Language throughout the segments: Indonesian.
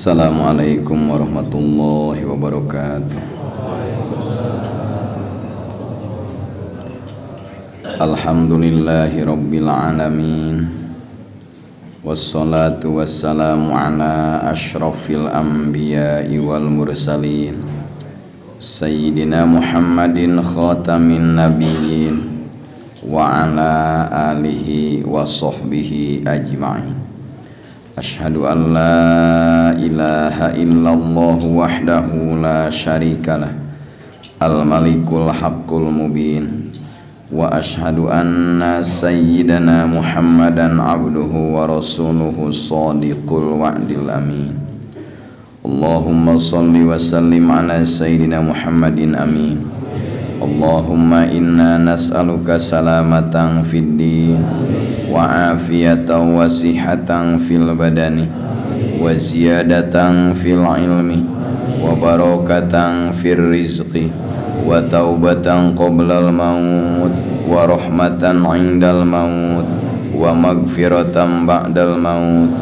Assalamualaikum warahmatullahi wabarakatuh. Alhamdulillahi rabbil alamin. Wassalatu wassalamu ala ashrafil anbiya'i wal mursalin Sayyidina Muhammadin khatamin nabiyyin wa ala alihi wa sahbihi ajma'in. Asyhadu an la ilaha illallah wahdahu la syarikalah al-malikul haqqul mubin wa asyhadu anna sayyidana Muhammadan abduhu wa rasuluhu shadiqul wa'dil amin. Allahumma salli wa sallim ala sayyidina Muhammadin amin. Allahumma inna nas'aluka salamatan fid din wa afiyatan wa sihatan fil badani wa ziyadatan fil ilmi wa barakatan fir rizqi wa taubatan qoblal maut wa rahmatan indal maut wa magfiratan ba'dal maut.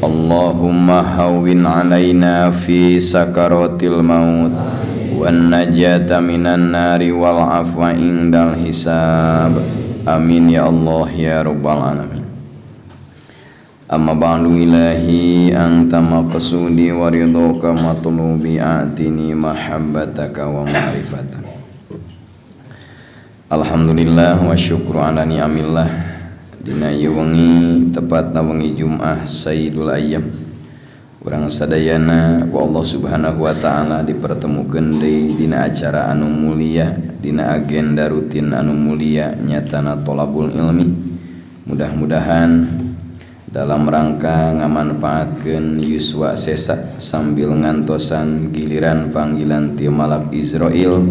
Allahumma hawwin alaina fi sakaratil maut wan najata minan nari wal afwa indal hisab. Amin ya Allah ya rabbal alamin. Amma ba'du ilahi anta maqsudi wa ridhoka matlubi atini mahabbataka wa ma'rifataka. Alhamdulillah wa syukru ala ni'amillah. Dina ieu wengi tepatna wengi Jumat Sayyidul Ayyam, urang sadayana ku Allah Subhanahu wa taala dipertemukeun deui dina acara anu mulia, dina agenda rutin anu mulia nyatana tholabul ilmi. Mudah-mudahan dalam rangka ngamanfaatkeun yuswa sesa sambil ngantosan giliran panggilan ti malak Israil,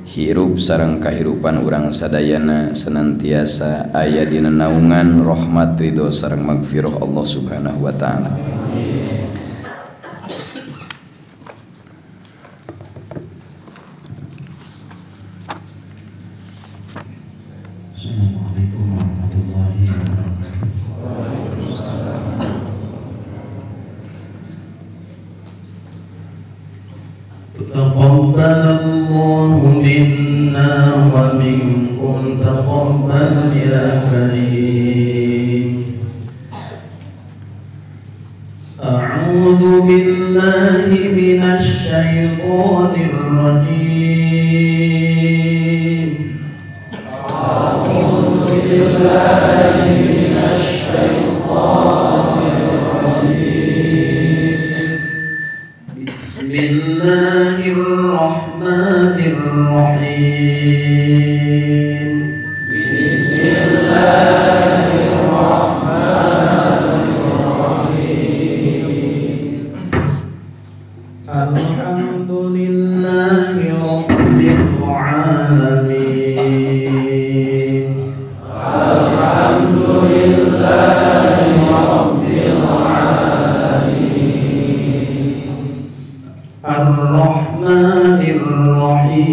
hirup sareng kahirupan urang sadayana senantiasa aya dina naungan rahmat ridho sareng magfirah Allah Subhanahu wa taala. Taqabbalallahu minna wa minkum taqabbal ya karim. A'udzu billahi minasy syaithanir rajim. A'udzu billahi minasy syaithanir rajim. Bismillahirrahmanirrahim. Bismillahirrahmanirrahim. Alhamdulillahi rabbil alamin. Alhamdulillahi rabbil alamin. Ar-Rahmanir Rahim.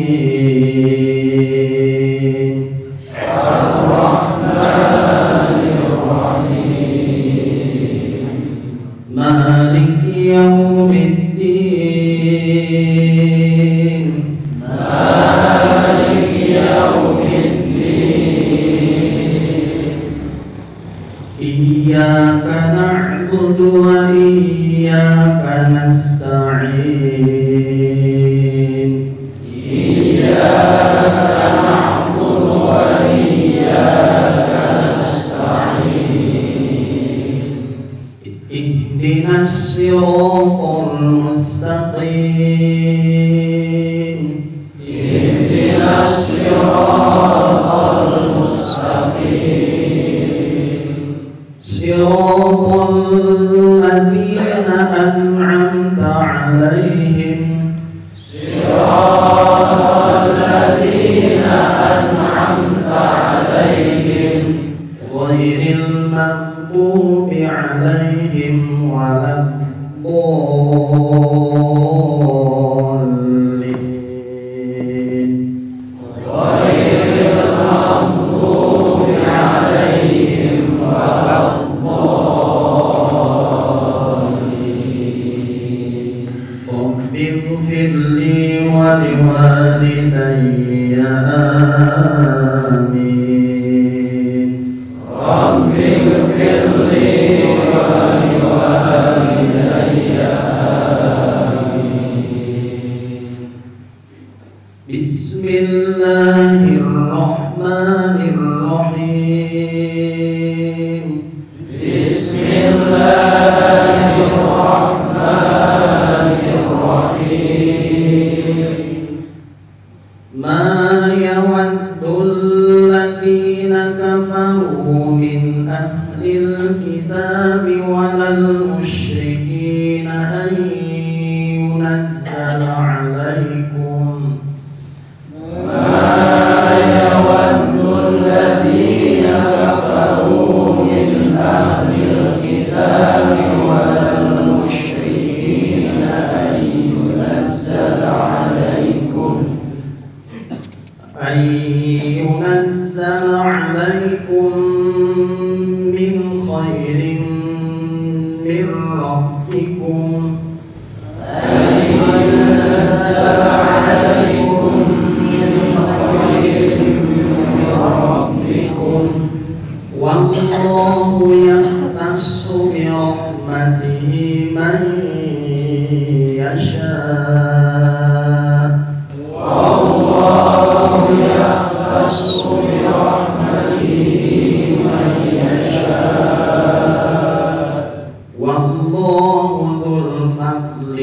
Ar-Rahmanir Rahim. Maliki yaumiddin. Maliki yaumiddin. Iyyaka na'budu wa iyyaka nasta'in. Ihdinas siratal mustaqim. Ihdinas siratal mustaqim. Siratal ladzina an'amta 'alaihim. Siratal ladzina an'amta 'alaihim ghairil maghdubi 'alaihim waladdallin. Ghairil maghdubi 'alaihim waladdallin. Bismillahirrahmanirrahim. Bismillahirrahmanirrahim. Ma yawaddul ladzina kafaru min ahlil kitabi walal musyrikin an yunazzala alaikum ينزل عليكم من خير من ربكم والله يختص برحمته من يشاء والله ذو الفضل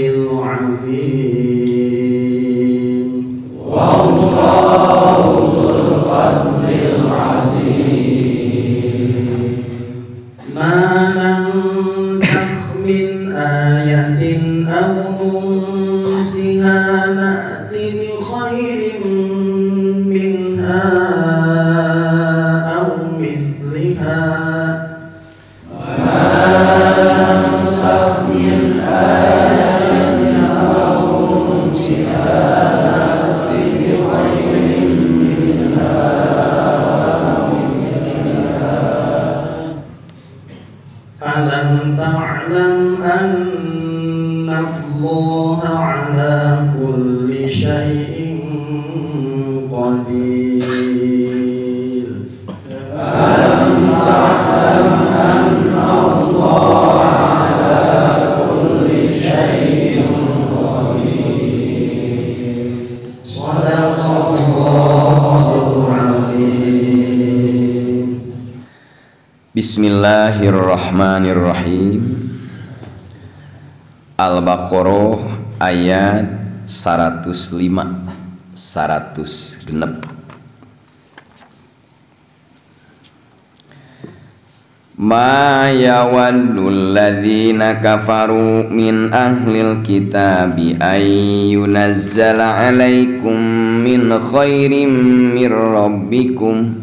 العظيم ما ننسخ من آية أو ننسها نأت بخير منها أو مثلها ألم تعلم أن الله على كل شيء قدير صدق الله العظيم. Bismillahirrahmanirrahim. Al-Baqarah ayat 105 Ma yawaddul ladzina kafaru min ahlil kitabi ay yunazzala alaikum min khairim mir rabbikum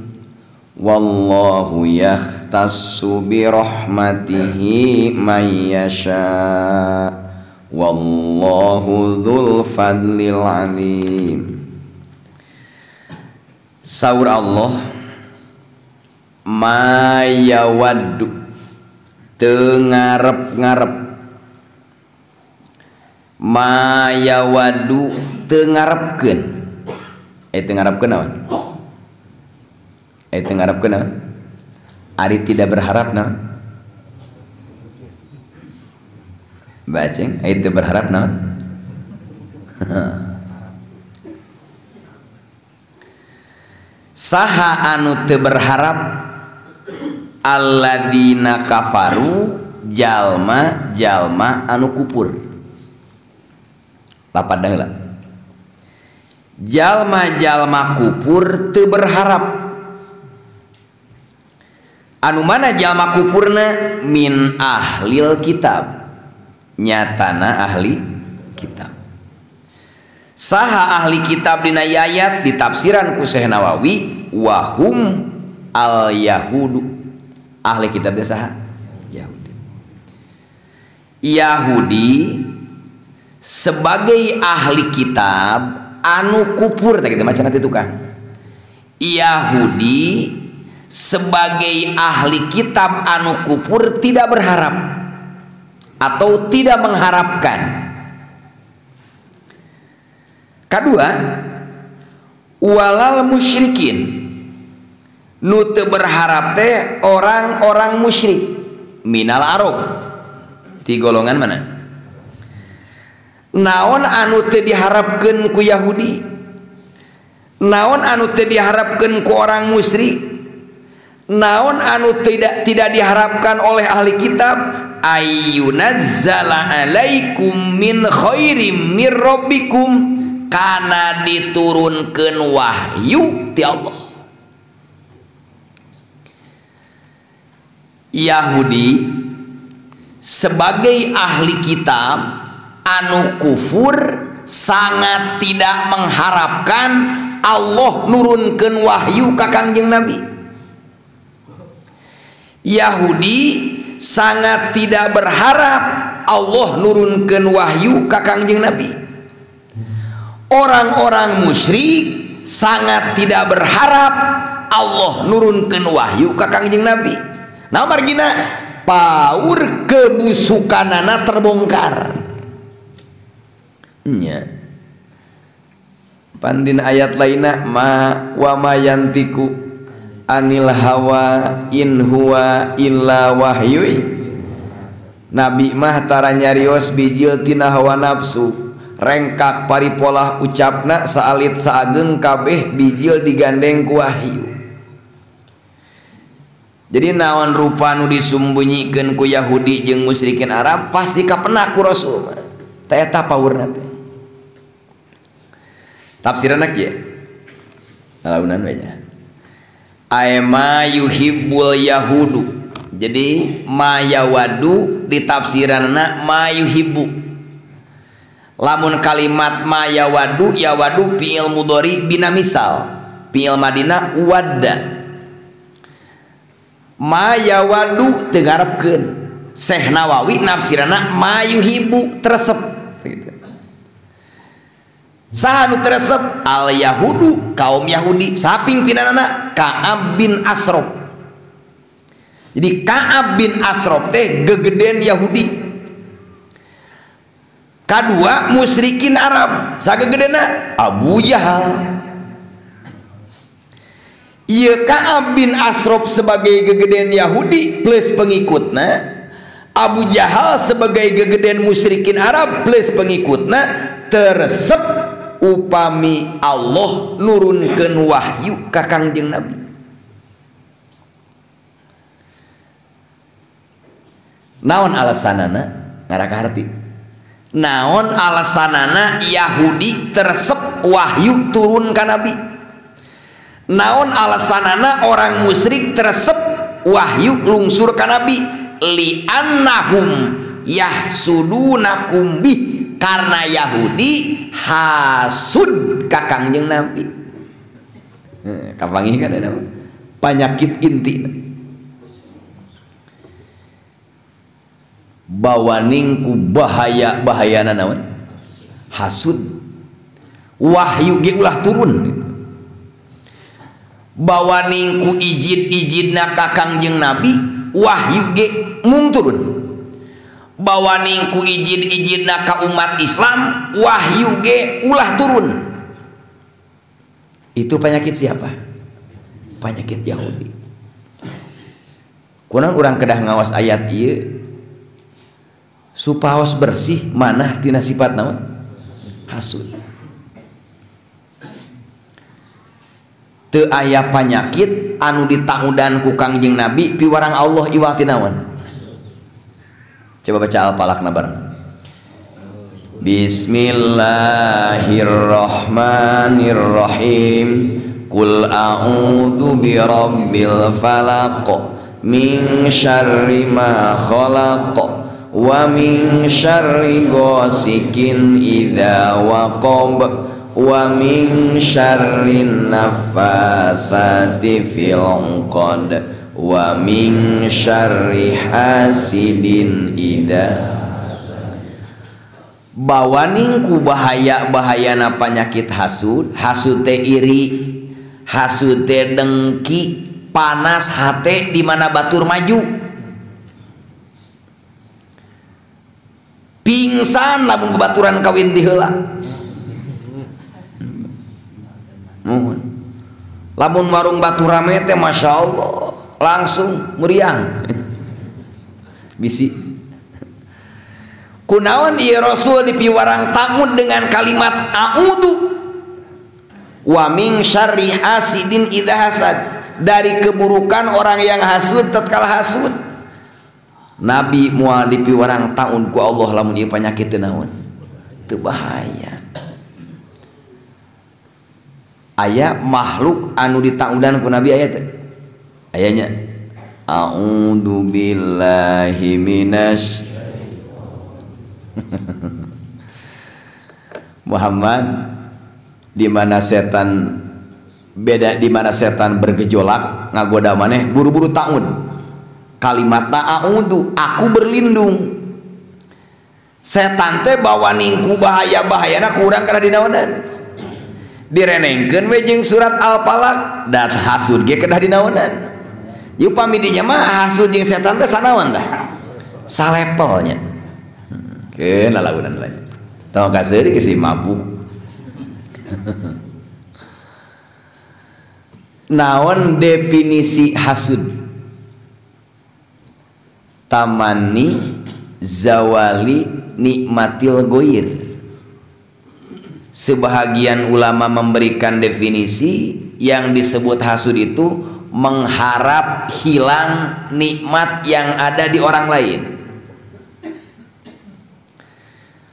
wallahu yahtassu bi rahmatihi may yasha wallahu dzul fadlil alim. Saur Allah, ma yawaddu teu ngarep-ngarep, ma yawaddu teu ngarepkeun. Teu ngarepkeun naon? Teu ngarepkeun naon? Ari tidak berharap naon? Baceng, teu berharap naon? Saha anu teu berharap? Alladzina kafaru, jalma-jalma anu kupur. Lapad heula. Jalma-jalma kupur teu berharap. Anu mana jalma kupurna? Min ahlil kitab, nyatana ahli kitab. Saha ahli kitab dina ayat ditafsiran ku Syekh Nawawi, wahum al yahudu. Ahli kitab teh saha? Yahudi. Yahudi sebagai ahli kitab anu kupur, tak kita macam itu kan. Yahudi sebagai ahli kitab anu kupur tidak berharap atau tidak mengharapkan. Kedua, walal musyrikin, Nu teu berharap teh orang-orang musyrik minal Arab. Ti golongan mana? Naon anu teu diharapkeun ku Yahudi? Naon anu teu diharapkeun ku orang musyrik? Naon anu tidak diharapkan oleh ahli kitab? Ayyunazzala alaikum min khairim mir rabbikum, kana diturunkeun wahyu ti Allah. Yahudi sebagai ahli kitab anu kufur sangat tidak mengharapkan Allah nurunkeun wahyu ka Kangjeng Nabi. Yahudi sangat tidak berharap Allah nurunkeun wahyu ka Kangjeng Nabi. Orang-orang musyrik sangat tidak berharap Allah nurunkeun wahyu ka Kangjeng Nabi. Nah margina paur kebusukanana terbongkar nya. Pandin ayat lainna wa ma yantiku anil hawa in huwa illa wahyu. Nabi mah tara nyarios bijil tina hawa nafsu, rengkak paripolah ucapna saalit saageng kabeh bijil digandeng ku wahyu. Jadi naon rupa nu disumbunyikan ku Yahudi jeung musyrikin Arab pasti kapenak ku Rasul. Teh eta paurna teh. Tafsiranna kieu. Alaunan we nya. Aima yuhibbul yahudu. Jadi ma yawadu ditafsiranna ma yuhibbu. Lamun kalimat ma yawadu fi'il mudhari bina misal. Fi'il madina wadda. Ma yawadu tegarepkeun. Syekh Nawawi nafsirana ma yuhibbu teresep gitu. Saha nu teresep? Al yahudu kaum Yahudi. Saping pinanana Ka'ab bin Ashraf. Jadi Ka'ab bin Ashraf teh gegeden Yahudi. Kadua musyrikin Arab. Sagegedena Abu Jahal. Ieu Ka'ab bin Ashraf sebagai gegeden Yahudi plus pengikutna, Abu Jahal sebagai gegeden musyrikin Arab plus pengikutna, teresep upami Allah nurunkeun wahyu ka Kangjeng Nabi. Naon alasanana? Ngaraka harti. Naon alasanana Yahudi teresep wahyu turun ka Nabi? Naon alasanana orang musyrik teresep wahyu lungsur ka Nabi? Li annahum yahsudunakum bih, karena Yahudi hasud ka Kangjeng Nabi. Kapangi kan ada penyakit inti. Bawaning ku bahayana naon? Hasud. Wahyu ge ulah turun. Bawaning ku ijid-ijidna ka Kangjeng Nabi wahyu ge mung turun. Bawaning ku ijid-ijidna ka umat Islam wahyu ge ulah turun. Itu penyakit siapa? Penyakit Yahudi. Kurang urang kedah ngawas ayat ieu supaos bersih manah tina sifat naon? Hasud. Teu aya panyakit anu ditangudan ku Kangjeng Nabi piwarang Allah iwal ti naon? Coba baca al-falaqna bareng. Bismillahirrahmanirrahim. Qul a'udzu birabbil falaq min syarri ma khalaq wa min syarri ghasikin idza waqab wa min syarrin naffatsati fil 'uqad wa min syarri hasidin idza. Bawaning ku bahayana penyakit hasud. Hasud teh iri, hasud teh dengki, panas hate di mana batur maju, pingsan lamun baturan kawin di heula. Lamun warung batu rame teh Masya Allah langsung meriang bisi. Kunaon ieu Rasul dipiwarang tamud dengan kalimat a'udzu wa min syarri hasidin idza hasad, dari keburukan orang yang hasud tatkala hasud. Nabi moal dipiwarang taun ku Allah lamun ieu panyakit teu naon teu bahaya. Aya makhluk anu ditaudan ku Nabi aya teh ayanya a'udzu billahi minasy Muhammad, di mana setan beda, di mana setan bergejolak ngagoda maneh buru-buru taun kalimat a'udzu, aku berlindung. Setan teh bawa ningku bahaya-bahayana kurang kana dinaonan. Direnengkeun we jeung surat Al-Falaq dan hasud ge kedah dinaonan. Ieu pamidinya mah hasud jeung setan teh sanaon tah? Salepelnya. Keun lalaunan lain. Tong kaseuri geus mabuk. Naon definisi hasud? Tamani zawali nikmatil goir. Sebahagian ulama memberikan definisi yang disebut hasud itu mengharap hilang nikmat yang ada di orang lain.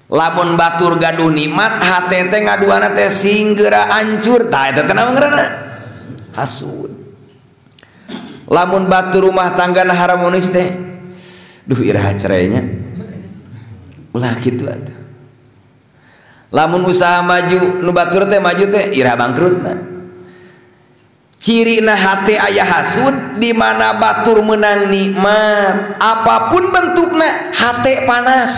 Lamun batur gaduh nikmat hate teh ngaduana teh singgera hancur, tah eta teh naon ngaranna? Hasud. Lamun batur rumah tanggana harmonis teh, duh iraha cerainya ulah kitu atuh. Lamun usaha maju nu batur teh maju teh iraha bangkrutna. Cirina hate aya hasud di mana batur menang nikmat apapun bentukna hate panas.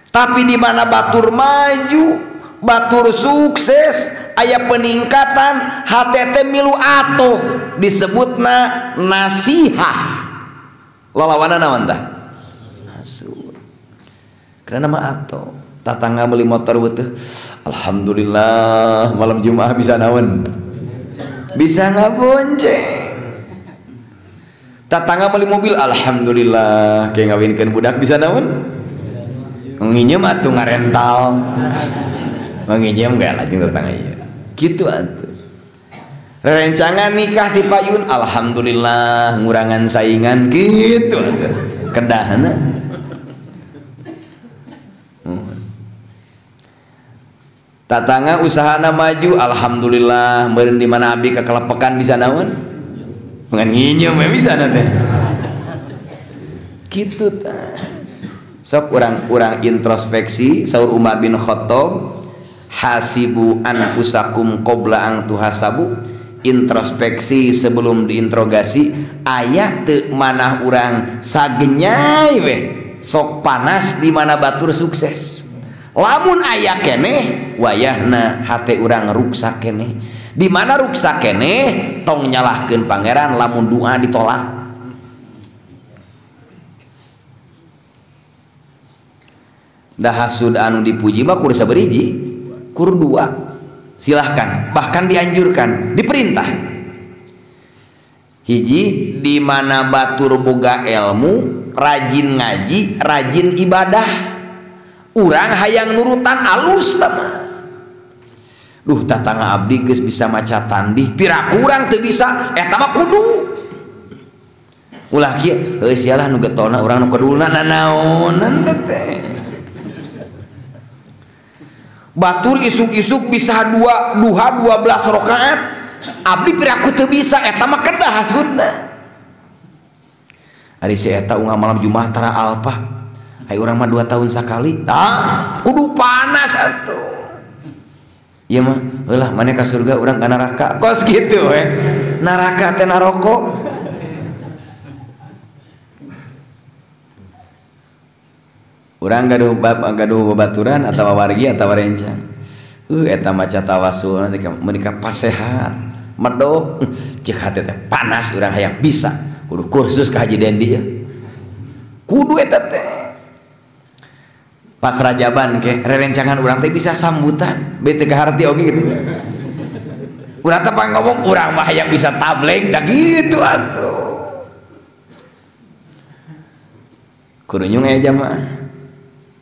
Tapi di mana batur maju, batur sukses, aya peningkatan hate teh milu atoh disebutna nasihah. Lalawana naon tah? Hasud. Karena nama atoh. Tatangga meuli motor beuteung. Alhamdulillah malam Jumat bisa naon? Bisa ngabonceng. Tatangga meuli mobil, alhamdulillah kayak ngawinkeun budak bisa naon? Nginjem atuh ngarental. Nginjem gak lagi tetangga ieu. Kitu atuh. Rencangan nikah ti payun, alhamdulillah ngurangan saingan gitu atuh. Kedahna. Tatangga usahana maju, alhamdulillah meureun di mana abdi kakelepekan bisa naon? Ngan nginjem we bisa teh. Kitu tah. Sok urang introspeksi saur Umar bin Khattab, hasibu anfusakum qabla an tuhasabu. Introspeksi sebelum diinterogasi. Aya teu manah urang sagenyai we sok panas di mana batur sukses. Lamun aya keneh wayahna hate urang ruksak keneh. Di mana ruksak keneh tong nyalahkeun pangeran lamun doa ditolak. Dah hasud anu dipuji mah kur saberiji, kur dua. Silahkan, bahkan dianjurkan, diperintah. Hiji, di mana batur boga ilmu, rajin ngaji, rajin ibadah. Urang hayang nurutan alus tama. Duh tatangga abdi geus bisa maca tandih, piraku urang teu bisa, eta mah kudu. Ulah kieu, heuh sialah nu getolna urang nu kedulna nanaonan teh. Batur isuk-isuk bisa duha 12 rakaat, abdi piraku teu bisa, eta mah kedah hasudna. Ari si eta ungah malam Jumat tara alpa, ai urang mah 2 tahun sakali, tah kudu panas atuh. Ieu mah heulah maneh ka surga urang ka neraka, kos kitu we. Neraka teh naroko. Urang gaduh babaturan atau wargi atau rencang. Eta maca tawasul nanti menikah pasehat, medok, cek hati teh panas urang hayang bisa. Kudu kursus ka Haji Dendi ya. Kudu eta teh. Pas Rajaban ke rerencangan urang teh bisa sambutan, bete ka harti oge gitu. Urang teh ngomong urang mah yang bisa tabligh da gitu atuh. Kurunyung aya jamaah.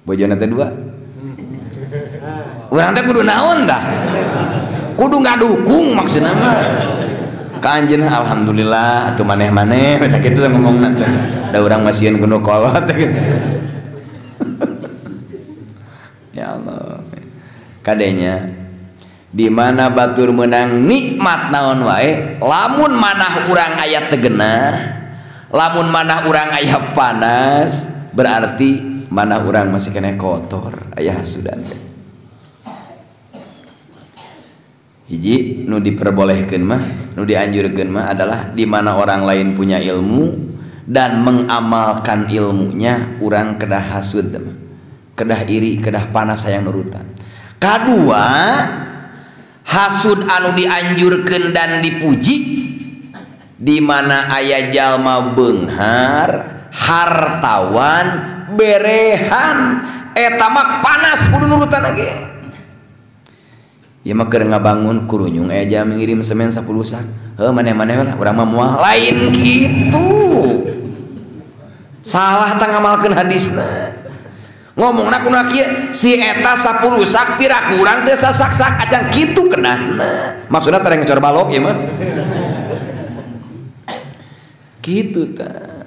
Bojona teh 2. Urang teh kudu naon dah? Kudu ngadukung maksudna mah. Ka anjeunna alhamdulillah atuh maneh-maneh eta kitu ngomongna teh. Da urang masieun kudu kolot teh. Ya Allah. Kadenya di mana batur menang nikmat naon wae lamun manah urang aya tegenah lamun manah urang aya panas berarti manah urang masih kena kotor aya hasudan hiji nu diperbolehkeun mah nu dianjurkeun mah adalah di mana orang lain punya ilmu dan mengamalkan ilmunya urang kedah hasud kedah iri kedah panas hayang nurutan. Kadua hasud anu dianjurkeun dan dipuji di mana aya jalma beunghar hartawan berehan eta mah panas kudu nurutan lagi ieu mah keur ngabangun kurunyung aya jalma ngirim semen 10 sak heuh maneh-maneh lah urang mah moal lain kitu salah tah ngamalkeun hadisna ngomongna kunaon kieu si eta 10 sak pira kurang teh sasak-sak acan kitu kenahna maksudna teh ngecor balok ieu mah kitu tah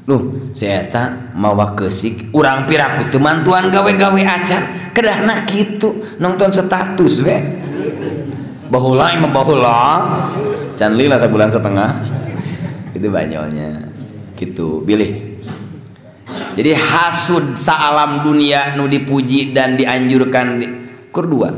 nuh si eta mawa keusik urang pira ku teu mantuan gawe-gawe acan kedahna kitu nonton status we baheula imah baheula can lila sabulan setengah itu banyolnya gitu bilih. Jadi hasud saalam dunia nu dipuji dan dianjurkan kur 2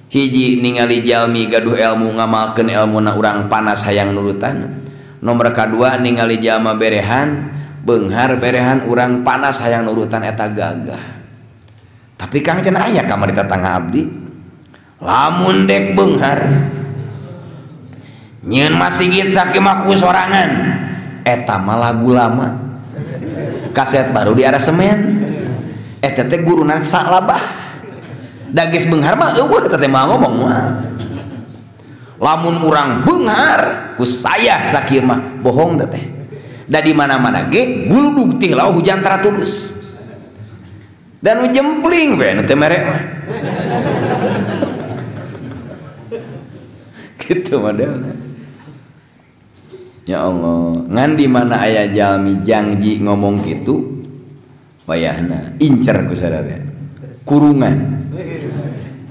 hiji ningali jalmi gaduh ilmu ngamalkeun ilmuna urang panas hayang nurutan nomor kadua ningali jalma berehan beunghar berehan urang panas hayang nurutan eta gagah tapi kang cenah aya kamari tetangga abdi lamun dek beunghar nyeun masigit sakimah ku sorangan eta mah lagu lama kaset baru di aransemen eta teh guruna salabah da geus beunghar mah eueuh eta teh mah ngomong mah lamun urang beunghar ku saya sakieu mah bohong teh da di mana-mana ge guludug teh lawa hujan tara tulus dan nu jempling we nu teh merek mah kitu modelna. Ya Allah, ngan di mana aya jalmi janji ngomong gitu, wayahna incer ku sadaya. Kurungan.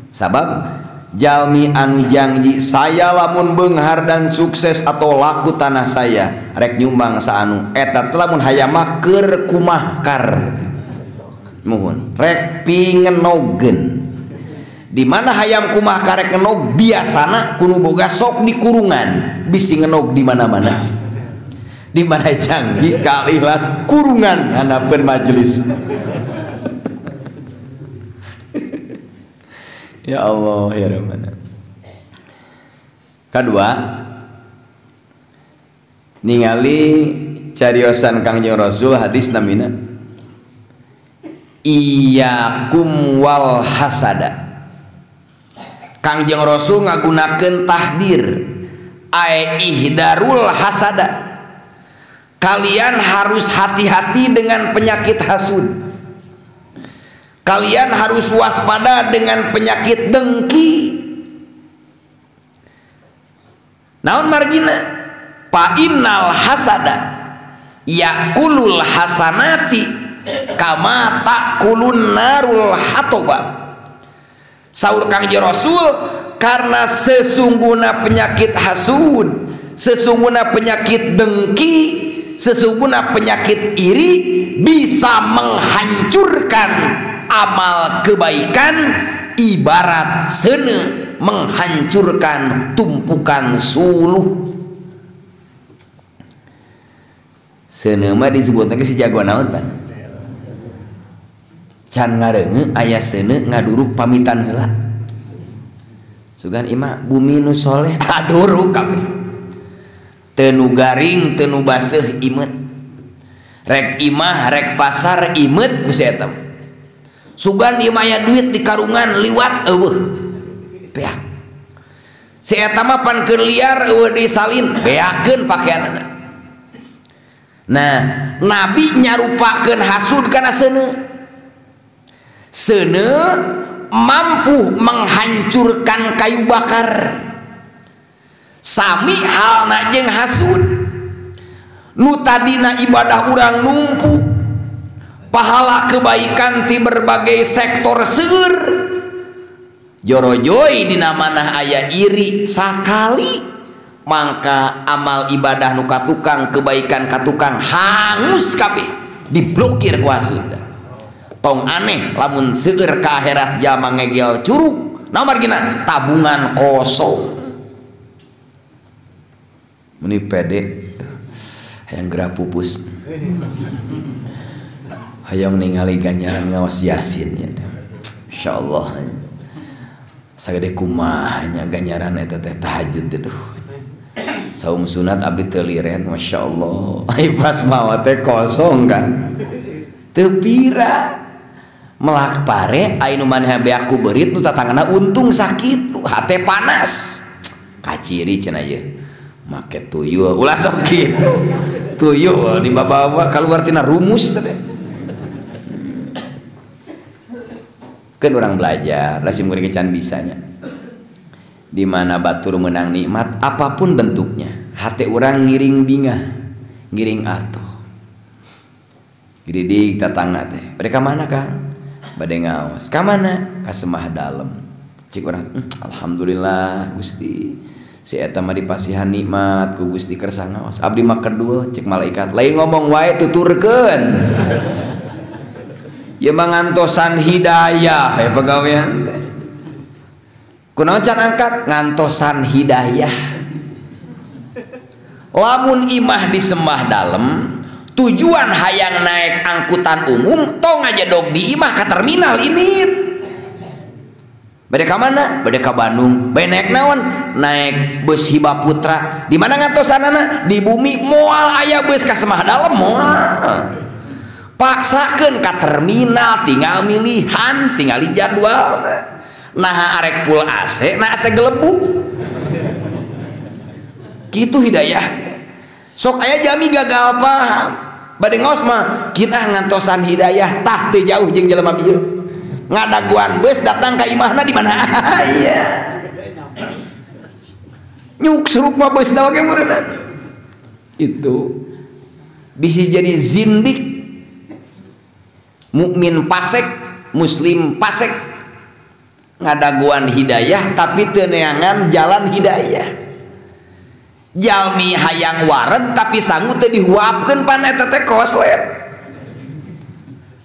Sabab jalmi anu janji saya lamun beunghar dan sukses atau laku tanah saya rek nyumbang saanu eta lamun hayang mah keur kumahkar. Muhun, rek pingenogeun. Di mana hayam kumah karek ngenog biasana kudu boga sok di kurungan bisi ngenog di mana-mana di mana janji kalilas kurungan hanapeun majelis ya Allah ya Rahman. Kadua ningali cariosan Kangjeng Rasul hadis namina iyyakum wal hasada. Kangjeng Rasul ngagunakeun tahdir ai ihdarul hasada. Kalian harus hati-hati dengan penyakit hasud. Kalian harus waspada dengan penyakit dengki. Naon margina? Fa innal hasada yakulul hasanati kama takulun narul hatoba. Saur Kangjeng Rasul karena sesungguhnya penyakit hasud, sesungguhnya penyakit dengki, sesungguhnya penyakit iri bisa menghancurkan amal kebaikan ibarat seuneu menghancurkan tumpukan suluh. Seuneu mah disebutna si jago naon pan? Can ngareungeun aya seuneu ngaduruk pamitan heula. Sugan imah bumi nu soleh aduruk kabeh. Teu nu garing, teu nu baseuh imeut. Rek imah, rek pasar imeut ku si eta. Sugan imah aya duit di karungan liwat eueuh. Peak. si eta mah pan keur liar disalin beakeun pakaianna. Nah Nabi nyarupakeun hasud kana seuneu mampu menghancurkan kayu bakar. Sami halna jeung hasud, nu tadina ibadah urang numpuk, pahala kebaikan ti berbagai sektor seueur, jorojoy dina manah aya iri sakali, mangka amal ibadah nu katukang, kebaikan katukang hangus kabeh, diblokir ku hasud. Tong aneh lamun seueur ka akhirat jalma ngegel curug, naon margina tabungan kosong. Muni pede hayang geura pupus, hayang ningali ganjaran ngaos yasin ya. Insyaallah sagede kumaha nya ganjaran eta teh tahajud teh. Saum sunat abdi teu liren, masyaallah. Ai pas mawa teh kosong kan. Teu pira. Melak pare aya nu maneh beak ku beurit nu tatangana untung sakit, hate panas. Kaciri cenah ieu. Make tuyul ulah sok kitu. Tuyul di babawa kaluar tina rumus teh. Kan orang belajar, lasim kuring can bisanya. Di mana batur menang nikmat apapun bentuknya, hati orang ngiring bingah, ngiring atuh. Gididik tatangna teh. Bade ka mana Kang? Bade ngaos. Ka mana? Ka semah dalem. Cik urang, alhamdulillah Gusti. Si eta mah dipasihan nikmat ku Gusti kersa ngaos. Abdi mah kedul cek malaikat. Lain ngomong wae tuturkeun. Ya mangantosan hidayah ya pagawean teh. Kunaon can angkat ngantosan hidayah. Lamun imah di sembah dalem, tujuan hayang naik angkutan umum tong aja dog di imah ka terminal ini. Bade ka mana? Bade ka Bandung. Bade naik naon? Naik bus Hiba Putra. Di mana ngantosanana? Di bumi moal aya bus ka semah dalem moal. Paksakeun ka terminal, tinggal milihan, tinggal jadwal. Nah arek pul AC, nah AC gelebu. Kitu hidayah. Sok aya jami gagal paham. Bade ngaos mah kita ngantosan hidayah tah teu jauh jeung jelema ieu. Ngadaguan bus datang ke imahna di mana? Iya. Nyuk suruk mah bus dawa ke meureunna. Itu bisa jadi zindik, mukmin fasik, muslim fasik. Ngadaguan hidayah tapi teu neangan jalan hidayah. Jalmi hayang wareg tapi sanggup teu dihuapkeun pan eta teh koslet.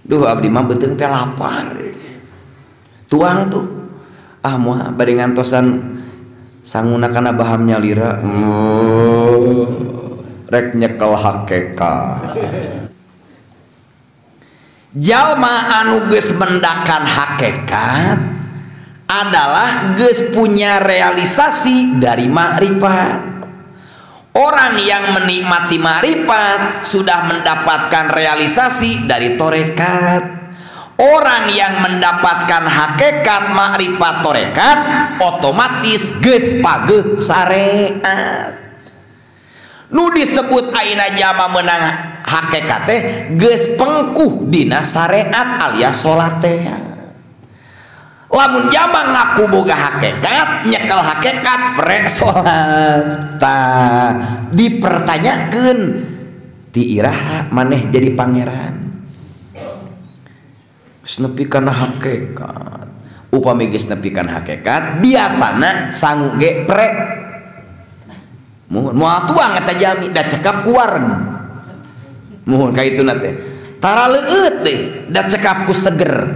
Duh abdi mah beuteung teh lapar. Tuang tuh moal bade ngantosan sanguna kana baham nyalira rek nyekel hakikat. Jalma anu geus mendakan hakikat adalah geus punya realisasi dari makrifat. Orang yang menikmati makrifat sudah mendapatkan realisasi dari torekat. Orang yang mendapatkan hakikat makrifat torekat otomatis geus pageuh syariat. Nu disebut ayeuna jama meunang hakikat teh geus pengkuh dina syariat alias salat teh. Lamun jama ngaku boga hakikat, nyekel hakikat prek salat. Tah dipertanyakeun ti iraha maneh jadi pangeran. Nepi kana hakikat. Upami geus nepi kana hakikat, biasana sangu ge prek. Moal tuang eta jami da cekap ku wareg. Muhun ka ituna teh. Tara leueut deh da cekap ku seger.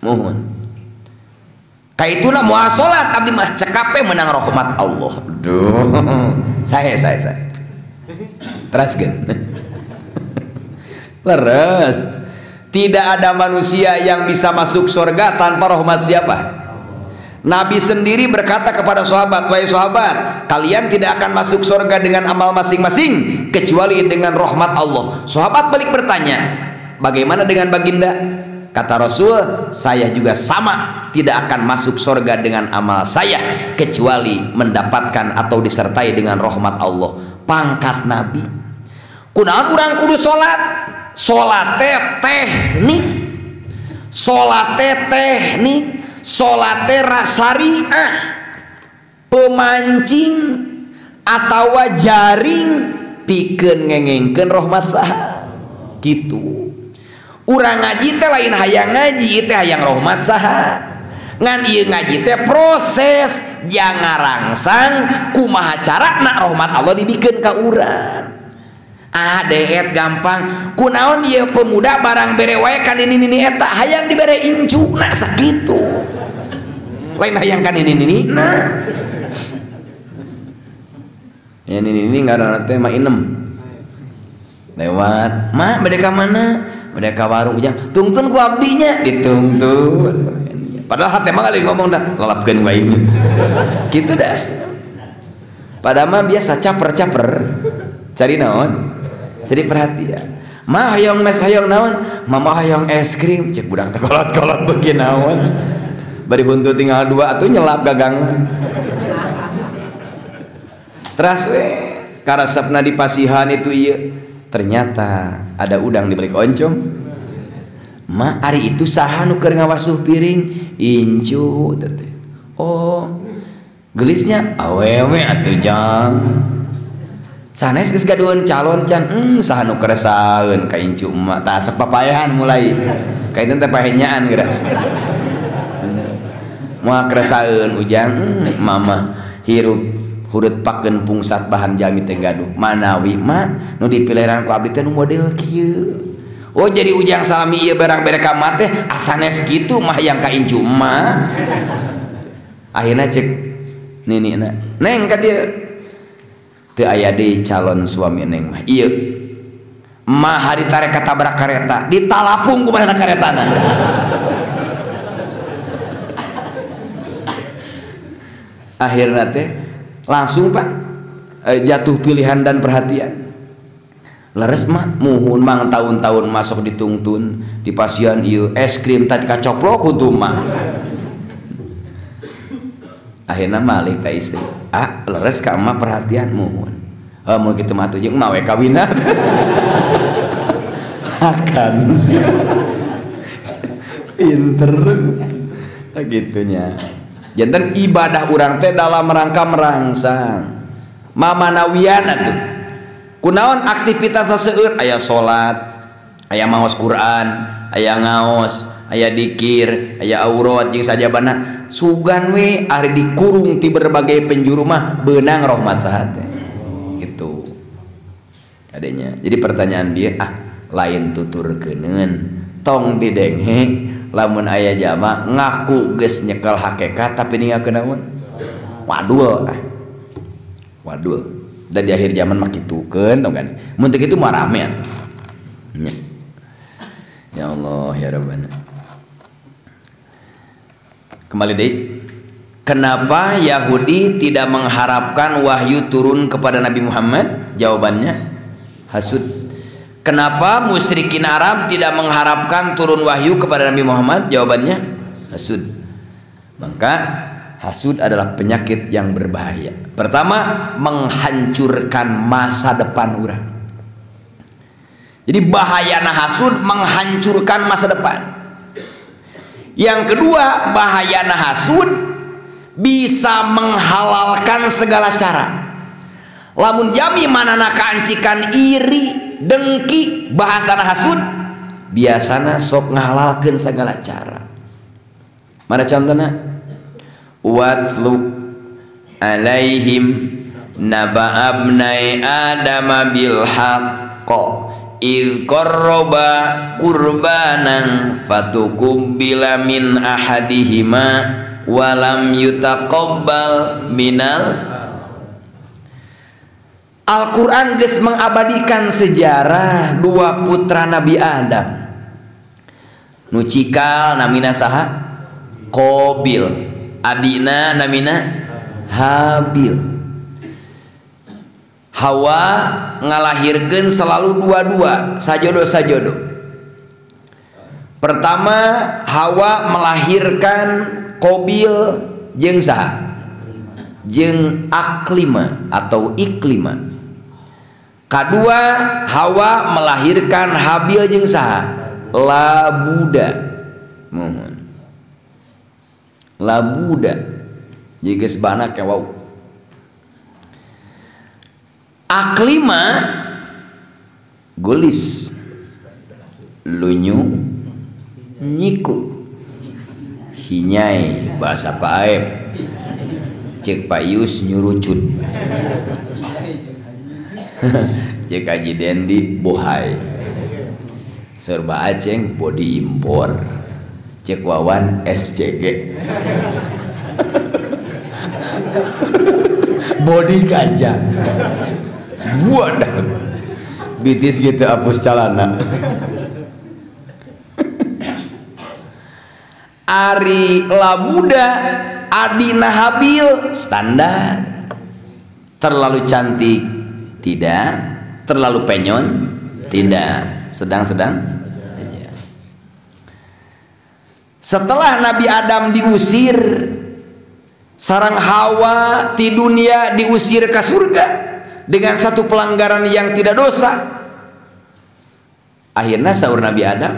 Muhun. Ka ituna moal salat abdi mah cekape menang rahmat Allah. Duh. Sae. Teraskeun. Leres. Tidak ada manusia yang bisa masuk surga tanpa rahmat siapa? Nabi sendiri berkata kepada sahabat, wahai sahabat, kalian tidak akan masuk surga dengan amal masing-masing kecuali dengan rahmat Allah. Sahabat balik bertanya, bagaimana dengan baginda? Kata Rasul, saya juga sama, tidak akan masuk surga dengan amal saya kecuali mendapatkan atau disertai dengan rahmat Allah. Pangkat Nabi. Kunaon urang kudu salat? Salat teknik. Salat teknik, salat rasariah, pemancing atau jaring pikeun ngengengkeun rahmat saha. Gitu. Urang ngaji teh lain hayang ngaji teh hayang rahmat saha. Ngan ieu ngaji teh proses jangan rangsang kumaha carana rahmat Allah dibikeun ka urang. Deet gampang. Kunaon ieu pemuda barang bere wae kan ini eta hayang dibere incuna sakitu. Lain hayang kan ini nah. Ya ini ngaranna teh mah inem. Lewat, "Ma, bade ka mana?" "Bade ka warung ujang." "Tungtun ku abdinya." Ditungtun. Padahal hate mah kali ngomong dah, lalapkeun wae ini. Kitu dah. Padahal mah biasa caper-caper. Cari naon? Jadi perhatian. "Ma, hayong mes hayong naon?" "Mama hayong es krim." Cek budak teh kolot-kolot beuki naon. Bari huntu tinggal 2 atuh nyelap gagang. Teras we karasepna di pasihan itu ieu. Ternyata ada udang di balik oncom. "Ma, ari itu saha nu keur ngawasuh piring?" "Incu." "Oh, gelisnya awewe atuh jang." Sanes geus gaduhan calon can. Saha nu keresaeun ka incu emak tah sepapayahan mulai. Ka itu teh pahenyaan geura. Moal keresaeun ujang, mama hirup hurut pakeun pungsat bahan jami teh gaduh. "Manawi mak nu dipilihan ku abdi teh nu model kieu." Oh jadi ujang salami ieu barang bere ka mah teh asanes kitu mah yang ka incu emak. Akhirna cek ninina, "Neng ka dieu." "Teu aya deui calon suami neng mah." "Ieu mah hari tarek katabrak kareta ditalapung ku manehna karetana." Akhirna teh langsung Pak jatuh pilihan dan perhatian. Leres mah muhun mang tahun-tahun masuk ditungtun di pasian ieu es krim tadi kacoplok hutu mah. Akhirna malih ka istri, leres ka mah perhatian muhun. Mun kitu mah atuh jeung mah we kawinna. Akan sih. Pinter gitunya. Janten ibadah urang teh dalam rangka merangsang mamanawian atuh. Kunaon aktivitas saseueur? Aya salat, aya maos Quran, aya ngaos, aya dikir, aya aurat jeung sajabana. Sugan we ari dikurung ti berbagai penjuru mah beunang rahmat saha teh. Gitu. Adanya. Jadi pertanyaan dia, lain tuturkeuneun, tong didenghe lamun aya jama ngaku geus nyekel hakikat tapi ninggalkeun naon? Wadul. Wadul. Dan di akhir zaman mah kitukeun tong kan. Mun teu kitu mah rame atuh. Ya Allah ya Rabbana. Kembali deui. Kenapa Yahudi tidak mengharapkan wahyu turun kepada Nabi Muhammad? Jawabannya hasud. Kenapa musyrikin Arab tidak mengharapkan turun wahyu kepada Nabi Muhammad? Jawabannya hasud. Maka hasud adalah penyakit yang berbahaya. Pertama, menghancurkan masa depan orang. Jadi bahayana hasud menghancurkan masa depan. Yang kedua, bahayana hasud bisa menghalalkan segala cara. Lamun jami manana kaancikan iri, dengki, bahasana hasud, biasana sok ngahalalkeun segala cara. Mana contohna? Watslu alaihim naba abnai adama bil haqqo id qarraba qurbanan fatukubbila min ahadihima walam yutaqabbal minal. Al-Quran geus mengabadikan sejarah dua putra Nabi Adam. Nu cikal namina saha? Qabil. Adina namina Habil. Hawa ngalahirkeun selalu dua-dua, sajodoh-sajodoh. Pertama, Hawa melahirkan Qabil jeung saha? Jeung Aklima atau Iklima. Kedua, Hawa melahirkan Habil jeung saha? Labuda. Mohon. Labuda. Jadi geus banak ya wow. Aklima gulis lunyu nyiku hinyai bahasa Pak Aep cek Pak Yus nyurucut cek Haji Dendi bohai serba aceng body impor cek Wawan SCG body gajah buadah bitis gitu hapus calana Ari Labuda Adina Habil standar, terlalu cantik tidak, terlalu penyon tidak, sedang-sedang. Setelah Nabi Adam diusir, sarang Hawa di dunia diusir ke surga dengan satu pelanggaran yang tidak dosa. Akhirnya sahur Nabi Adam,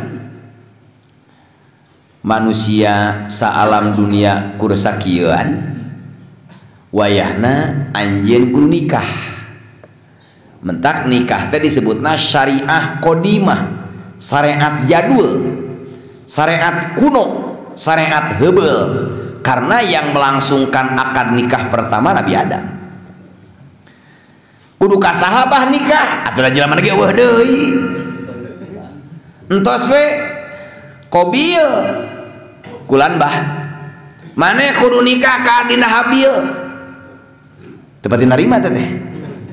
manusia saalam dunia kursakieuan wayahna anjeun kudu nikah. Mentak nikah teh disebutna syariah qadimah, syariat jadul, syariat kuno, syariat heubeul, karena yang melangsungkan akad nikah pertama Nabi Adam. Kudu ka sahabah nikah atuh jelema ge eueuh deui. Entos we Qabil kulan bah maneh kudu nikah ka adina Habil tepati narima teh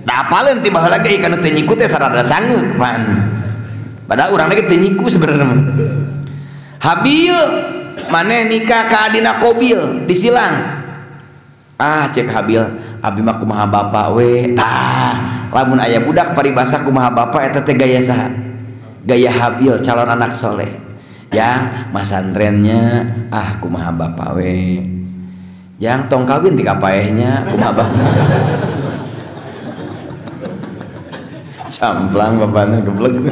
da apaleun ti baheula ge kana teu nyiku teh sarada sangeuk pan padahal urang lagi teu nyiku sebenarnya. Habil maneh nikah ka adina Qabil disilang. Ah cek Habil abi mah kumaha bapa we tah lamun aya budak paribasa kumaha bapa eta teh gaya saha? Gaya Habil calon anak soleh. Yang masantrennya ah kumaha bapa we, yang tong kawin di kapaehnya kumaha bapa. Camplang bapana geblek.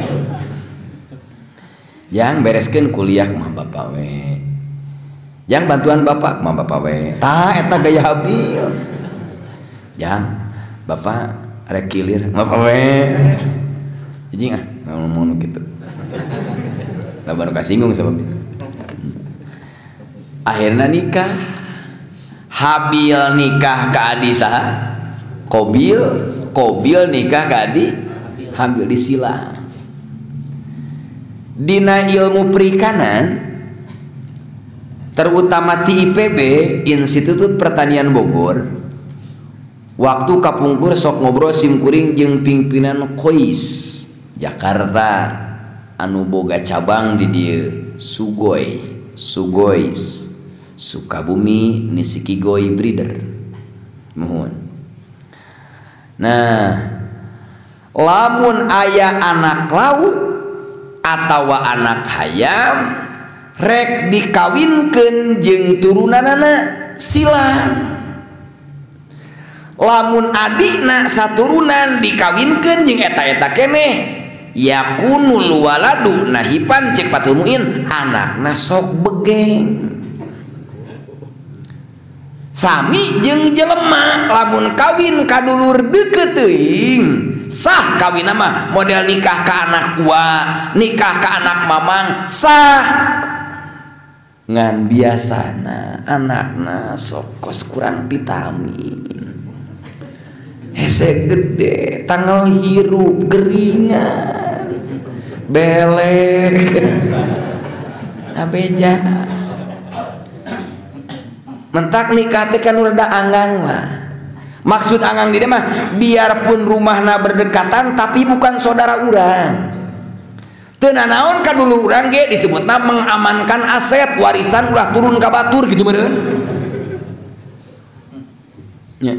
Yang bereskeun kuliah kumaha bapa we, yang bantuan bapak kumaha bapa we, tah eta gaya Habil. Yang bapak rek kilir kumaha bapa we, jijing ah ngomong gitu. Baru kasinggung sebab akhirnya nikah. Habil nikah ke adi saha? Qabil. Qabil nikah ke adi Habil disilang. Dina ilmu perikanan terutama di IPB Institut Pertanian Bogor waktu kapungkur sok ngobrol simkuring jeung pimpinan Kois Jakarta anu boga cabang di dieu Sugois Sukabumi Nisikigoi Breeder mohon. Nah lamun aya anak lauk atawa anak hayam rek dikawinkeun jeung turunanana silang. Lamun adikna saturunan dikawinkeun jeung eta-eta keneh yakunul waladu nahipan cek Fathul Muin anakna sok begeng. Sami jeung jelema lamun kawin ka dulur deukeut teuing sah kawinna mah model nikah ka anak tua, nikah ka anak mamang sah. Ngan biasana anakna sok kos kurang vitamin. Hese gede, tanggal hirup geringan, belek, abeja. Mentak nikah teh kan rada anggang lah. Maksud anggang di mah biarpun rumahna berdekatan tapi bukan saudara urang. Teu nanaon ka dulu urang ge disebutna mengamankan aset warisan ulah turun ka batur gitu meureun. Nya.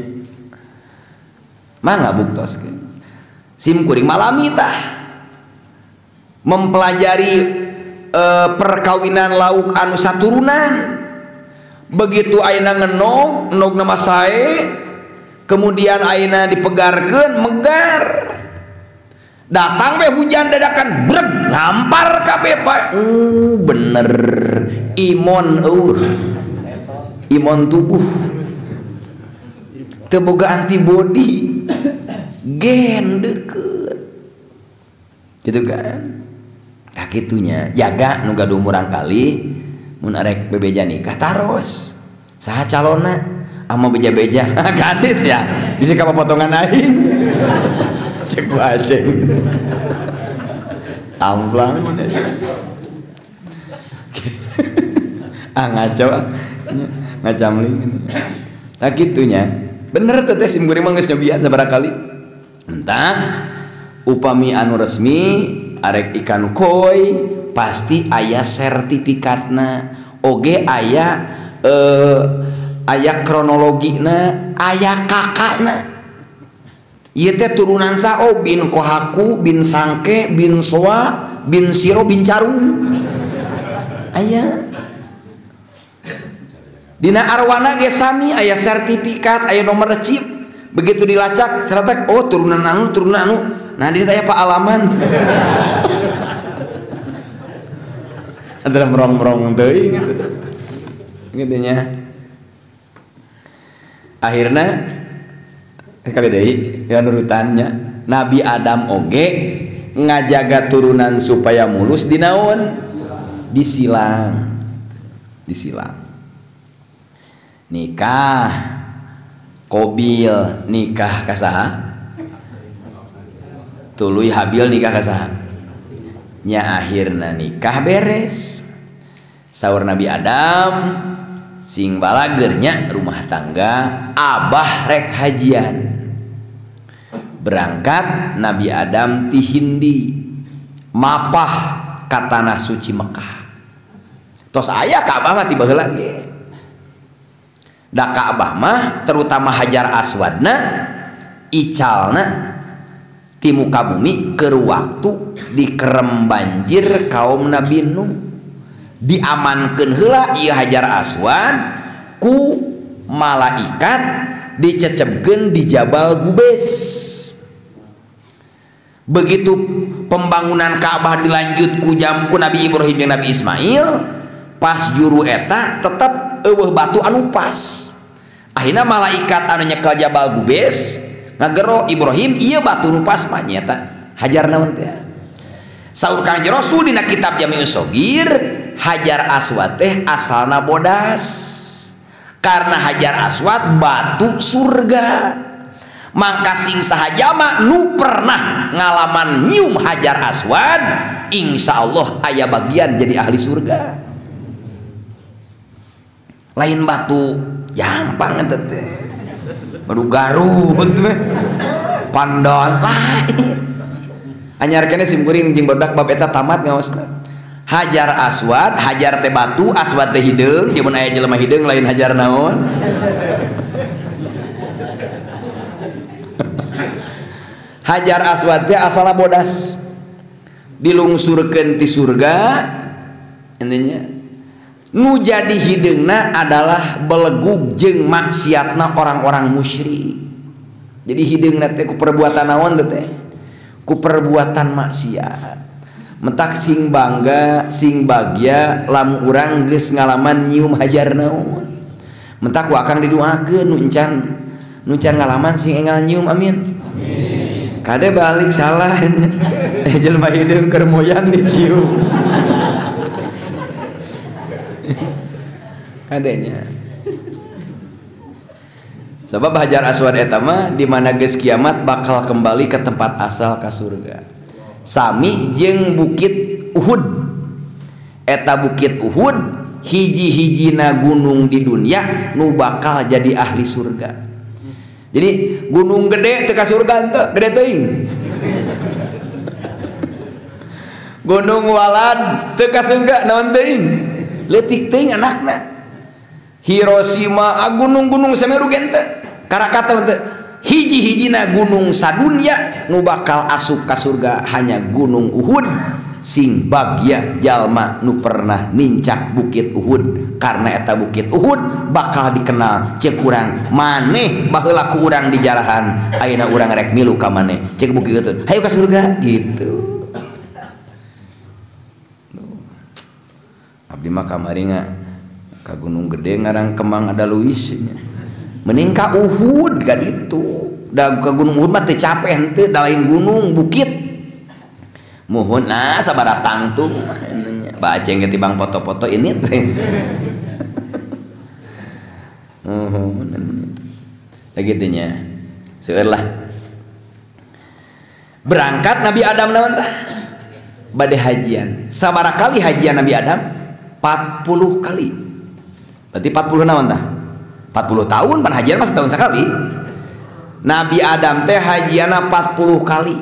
Mangga buktos sim kuring malami tah mempelajari perkawinan lauk anu saturunan. Begitu ayeuna ngenog nama sae, kemudian ayeuna dipegarkeun megar. Datang be hujan dadakan breg ngampar kabeh Pak. Bener imun tubuh teu boga antibody gen deukeut gitu kan. Nah kitunya jaga nu gaduh murang kali mun arek bebeja nikah taros saha calonna amo beja-beja gadis ya bisa ka potongan aing cek wajeng amplang ngacamling nah gitunya bener teh sim kuring mah geus nyobian sabaraha kali entah upami anu resmi arek ikan koi pasti aya sertifikatna oge aya kronologina aya kakakna ieu teh turunan sao bin Kohaku bin Sangke bin Soa bin Siro bin Carung aya dina arwana ge sami aya sertifikat aya nomor recip begitu dilacak ternyata oh turunan anu nah dina aya Pak Alaman ada merong-merong teuing gitu nya akhirna sekali deui ya nurutannya Nabi Adam oge ngajaga turunan supaya mulus dinaon disilang nikah Kobil nikah ka saha tuluy Habil nikah ka saha nya akhirna nikah beres saur Nabi Adam sing balagernya rumah tangga abah rek hajian berangkat Nabi Adam ti Hindi mapah ka tanah suci Mekah tos aya Ka'bah mah tiba heula ge da Ka'bah mah terutama Hajar Aswadna icalna ti muka bumi keur waktu dikerem banjir kaum Nabi Nuh diamankeun heula ieu Hajar Aswad ku malaikat dicecepkeun di Jabal Gubes. Begitu pembangunan Ka'bah dilanjut ku Nabi Ibrahim jeung Nabi Ismail pas juru eta tetep eueuh batu anu pas akhirna malaikat anu nyekel Jabal Gubes ngagero Ibrahim iya batu nu pas mah nya eta Hajar naon teh saur Kanjeng Rasul dina kitab Jami'us Shogir Hajar Aswad teh asalna bodas karena Hajar Aswad batu surga mangka sing sahaja mah nu pernah ngalaman nyium Hajar Aswad insyaallah aya bagian jadi ahli surga lain batu gampang eta teh baru Garut pandon lain anyar kene simkuring jeung badak bab eta tamat ngaosna Hajar Aswad Hajar teh batu Aswad teh hideung jeung mun aya jelema hideung lain Hajar naon Hajar Aswad teh asalna bodas dilungsurkeun ti surga intinya nu jadi hideungna adalah belegug jeung maksiatna orang-orang musyrik jadi hideungna teh ku perbuatan naon teh ku perbuatan maksiat mentak sing bangga sing bagya lamun urang geus ngalaman nyium Hajar naon mentak ku akang didoakeun nu encan ngalaman sing enggal nyium amin kade balik salah jelema hideung keur moyan dicium kadenya sebab Hajar Aswad eta mah di mana geus kiamat bakal kembali ke tempat asal ka surga sami jeung bukit Uhud eta bukit Uhud hiji-hijina gunung di dunia nu bakal jadi ahli surga jadi gunung gede teu ka surga henteu gede teuing gunung walad teu ka surga naon teuing leutik teuing anakna Hiroshima gunung-gunung Semeru gente karakata hiji-hijina gunung sadunya nu bakal asup ka surga hanya gunung Uhud sing bagya jalma nu pernah nincak bukit Uhud, karena eta bukit Uhud bakal dikenal cek urang maneh baheula ku urang di jarahan ayeuna urang rek milu ka maneh cek bukit Uhud hayu ka surga gitu. Abdi mah kamari ka Gunung Gede ngarang Kemang ada Luisnya mending ka Uhud kan itu da ke Gunung Uhud mah teu capek henteu da lain gunung bukit muhun nah sabaraha tangtung baceng ge tibang foto-foto ini teh gitu nya seueur lah berangkat Nabi Adam naon tah bade hajian sabaraha kali hajian Nabi Adam 40 kali berarti 40 naon tah 40 tahun pan hajian mah setahun sekali. Nabi Adam teh hajiana 40 kali.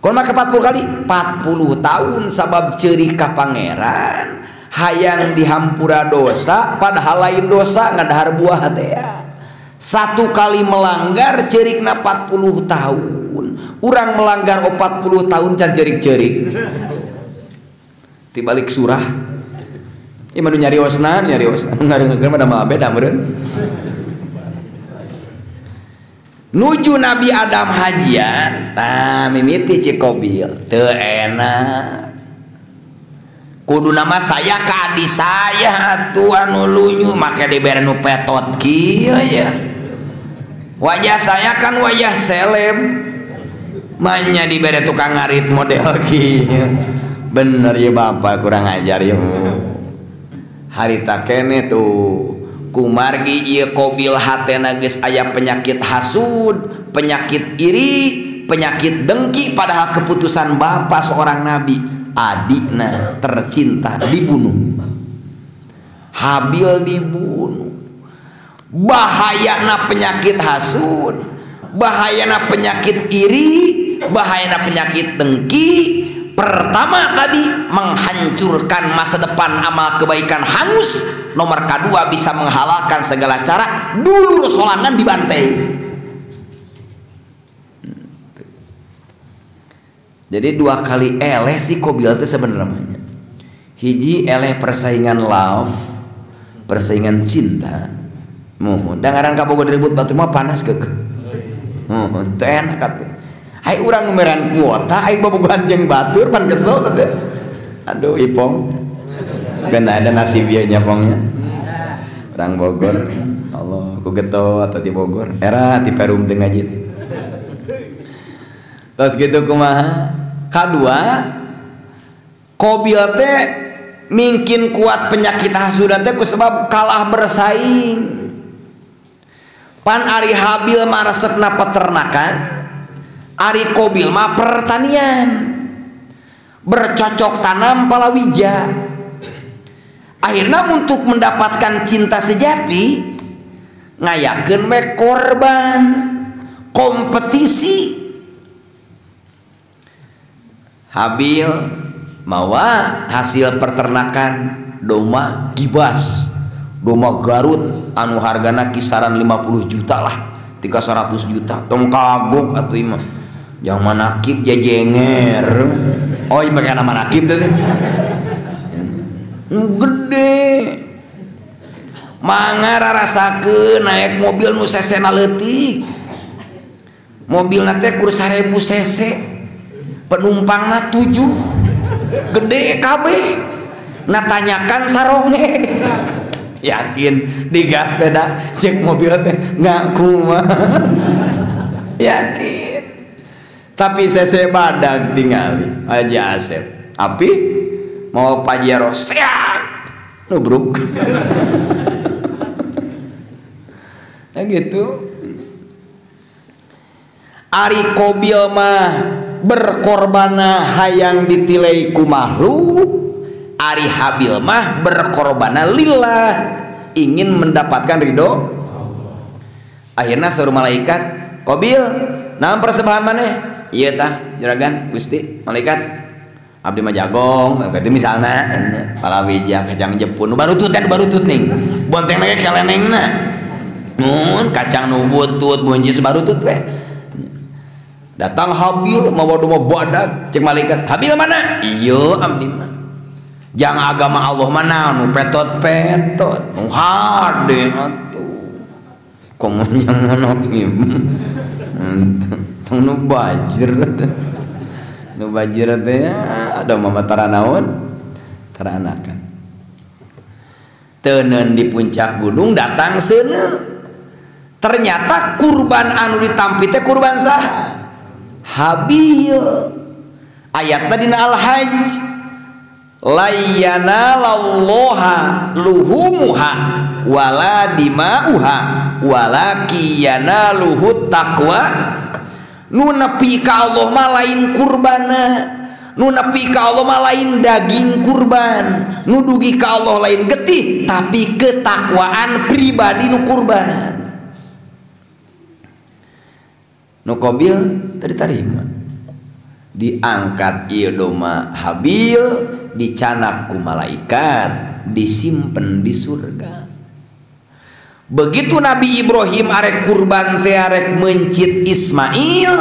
Kon make 40 kali 40 tahun sabab ceurik ka pangeran hayang dihampura dosa padahal lain dosa ngadahar buah teh ya. Satu kali melanggar ceurikna 40 tahun. Urang melanggar 40 tahun can ceurik-ceurik. Tibalik surah. Ieu mah nyariosna ngareungeun mah da mah beda meureun. Nuju Nabi Adam hajian tah mimiti Cikobil teu enak kudu nama saya ka adi saya atuh anu lunyu make dibere nu petot kieu ya wajah saya kan wajah seleb manya dibere tukang ngarit model kieu bener ya bapak kurang ajar ya harita keneh tuh kumargi ieu Qabil hatena geus aya penyakit hasud, penyakit iri, penyakit dengki padahal keputusan bapa seorang nabi adikna tercinta dibunuh. Habil dibunuh. Bahayana penyakit hasud, bahayana penyakit iri, bahayana penyakit dengki. Pertama tadi menghancurkan masa depan amal kebaikan hangus. Nomor kedua bisa menghalalkan segala cara. Dulu solangan dibantai. Jadi dua kali eleh si Qabil itu sebenarnya. Hiji eleh persaingan love, persaingan cinta. Mohon. Dan ngaran kabogoh ribut batu mah panas keke. Mohon. Teu enak atuh. Hai urang numeran kuota, ai bobogohan jeung batur pan kesel teh. Aduh Ipong. Kan ada nasib ieu nya Pongnya. Orang Bogor. Allah, ku geto atau di Bogor. Era di Perum teu ngaji. Terus gitu kumaha? Kadua, Qabil teh mungkin kuat penyakit hasud teh ku sebab kalah bersaing. Pan ari Habil mah resepna peternakan. Ari Qabil mah pertanian bercocok tanam palawija. Akhirnya untuk mendapatkan cinta sejati ngayakeun we korban kompetisi. Habil mawa hasil peternakan domba kibas, domba Garut anu hargana kisaran 50 juta lah, 300 juta. Tong kagok atuh imah. Yang manakib jejenger. Oh, ieu mah manakib teh. Gede. Mangga rasakeun naik mobil nu sesena leutik. Mobilna teh kur 1000 cc. Penumpangna 7. Gede kabeh. Natanyakan sarongnya. Yakin digas teh da cek mobil teh ngaku mah. Yakin. Tapi cc badag tingali aja Asep. Api mau Pajero seak nubruk. Nah gitu. Ari Qabil mah berkorbana hayang ditilai ku makhluk. Ari Habil mah berkorbana lillah, ingin mendapatkan ridho. Akhirnya suruh malaikat, Qabil naon persembahan maneh? Ieu tah juragan Gusti malaikat abdi mah jagong gitu misalna palawija kacang jepun nu barutut teh barutut ning bonteng lagi kelenengna mun kacang nu butut bunjis barutut teh Datang Habil mawa domba badak, cek malaikat, Habil mana? Iya abdi mah. Jangan agama Allah mana nu petot-petot, nu hade atuh. Komo yang anak ibu. Nu bajir. Nu bajir teh ada mama taranaon? Taranakan. Teuneun di puncak gunung datang seuneu. Ternyata kurban anu ditampi teh kurban saha? Habil. Ayatna dina Al-Hajj, la yanalallaha luhumuha wala dima'uha walaki yanaluhut taqwa. Nu nepi ka Allah mah lain kurbana, nu nepi ka Allah mah lain daging kurban, nu dugi ka Allah lain getih, tapi ketakwaan pribadi nu kurban. Nu Qabil tadi tarima diangkat ieu domba Habil, dicanak ku malaikat, disimpen di surga. Begitu Nabi Ibrahim arek kurban teh arek mencit Ismail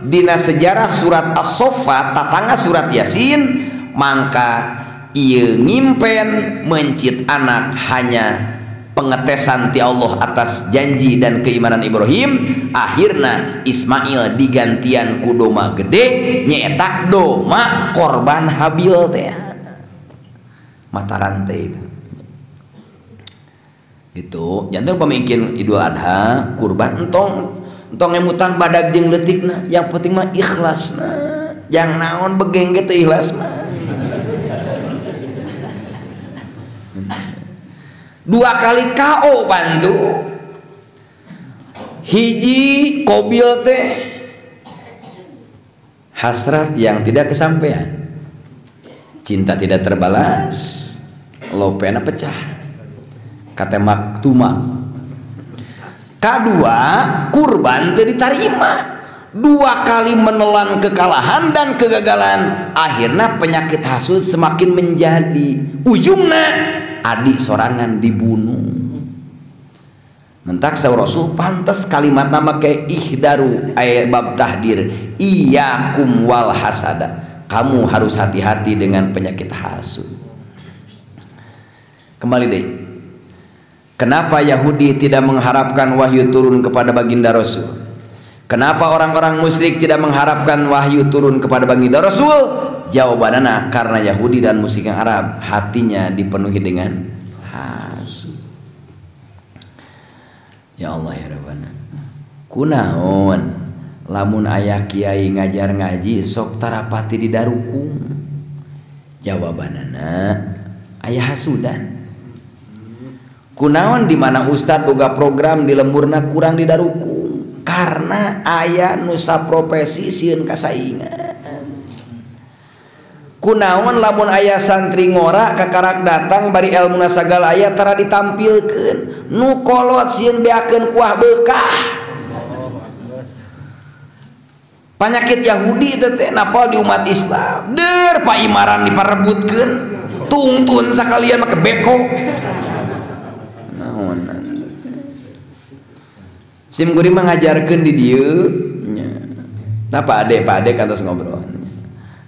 dina sejarah surat As-Saffat tatangga surat Yasin, mangka ieu ngimpen mencit anak hanya pengetesan ti Allah atas janji dan keimanan Ibrahim. Akhirna Ismail digantian ku domba gede nyetak domba korban Habil teh mataran teh itu jantung pemikin Idul Adha kurban entong emutan badag jeung leutikna, yang penting mah ikhlasna, yang naon begengge teh ikhlas mah. 2 kali KO bantu hiji Qabil teh hasrat yang tidak kesampaian, cinta tidak terbalas, lopena pecah kata maktuma. Kedua kurban teu ditarima, 2 kali menelan kekalahan dan kegagalan, akhirnya penyakit hasud semakin menjadi, ujungnya adik sorangan dibunuh. Mentak saur Rasul pantas kalimat nama ke ihdaru ayat bab tahdir, iyyakum wal hasada, kamu harus hati-hati dengan penyakit hasud. Kembali deh, kenapa Yahudi tidak mengharapkan wahyu turun kepada baginda Rasul? Kenapa orang-orang musyrik tidak mengharapkan wahyu turun kepada baginda Rasul? Jawabannya karena Yahudi dan musyrik Arab hatinya dipenuhi dengan hasud. Ya Allah ya Rabbana, kunaon lamun aya kiai ngajar ngaji sok tarapati di darukung? Jawabanana aya hasudan. Kunaon di mana ustad boga program di lemburna kurang di darukung? Karena aya nusa profesi sieun kasaingan. Kunaon lamun aya santri ngora kakarak datang bari ilmuna sagala aya tara ditampilkeun, nu kolot sieun beakeun kuah bekah. Panyakit Yahudi teh napal di umat Islam, der paimaran diparebutkeun, tungtun sakalian mah kebeko. Naonan sim guri mah ngajarkeun di dieu nya. Tah Pak Ade kantos ngobrol.